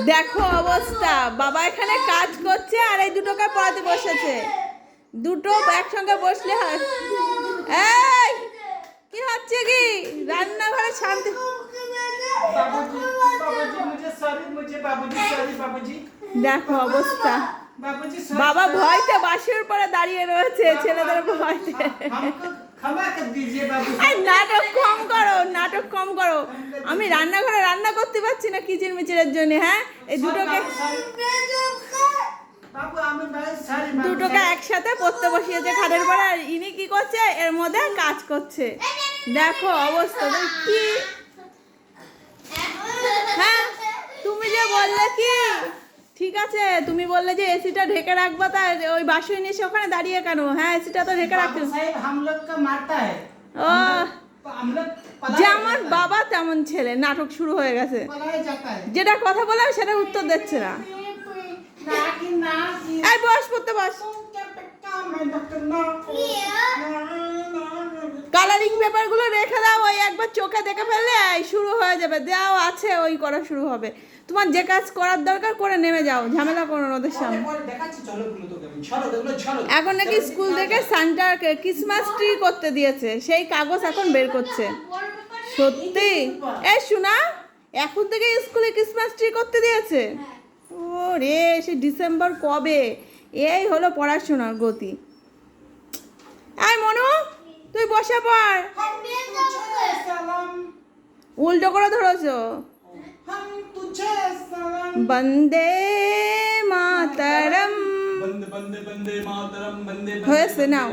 দেখো অবস্থা, বাবা এখানে কাজ করছে আর এই দুটোকে পড়াতে বসেছে। দুটো একসঙ্গে বসলে হয়। এই কি হচ্ছে কি? রান্নাঘরে শান্তি। দেখো অবস্থা, বাবা ভয়তে বাসের পরে দাঁড়িয়ে রয়েছে ছেলেদের ভয়তে। নাটক কম করো, নাটক কম করো। আমি রান্নাঘরে রান্না করতে পারছি না কিচির মিচিরের জন্য। হ্যাঁ, এই দুটোকে একসাথে পড়তে বসিয়েছে খাটের পরে, আর ইনি কি করছে এর মধ্যে কাজ করছে। দেখো অবস্থা কি। হ্যাঁ, তুমি যে বললে কি ঠিক আছে, তুমি বললে যে এসিটা ঢেকে রাখবা, তাই ওই বাসু এসে ওখানে দাঁড়িয়ে কেন? হ্যাঁ, এসিটা তো ঢেকে রাখতে। ও যেমন বাবা তেমন ছেলে, নাটক শুরু হয়ে গেছে। যেটা কথা বলে সেটা উত্তর দিচ্ছে না। এই বস, পড়তে বস। কালারিং পেপার গুলো রেখে দাও, ওই একবার চোখে দেখে ফেললে শুরু হয়ে যাবে। দাও আছে, ওই করা শুরু হবে। তোমার যে কাজ করার দরকার করে নেমে যাও, ঝামেলা করো না ওদের সামনে। এখন নাকি স্কুল থেকে সান্টা ক্রিসমাস ট্রি করতে দিয়েছে, সেই কাগজ এখন বের করছে। সত্যি? এ শোনা, এখন থেকে স্কুলে ক্রিসমাস ট্রি করতে দিয়েছে? ও রে, সে ডিসেম্বর কবে? এই হলো পড়াশোনার গতি। এই মনু, তুই বসে পড়। উল্টো করে ধরেছো। বন্দে মাতরম হয়েছে, নাও।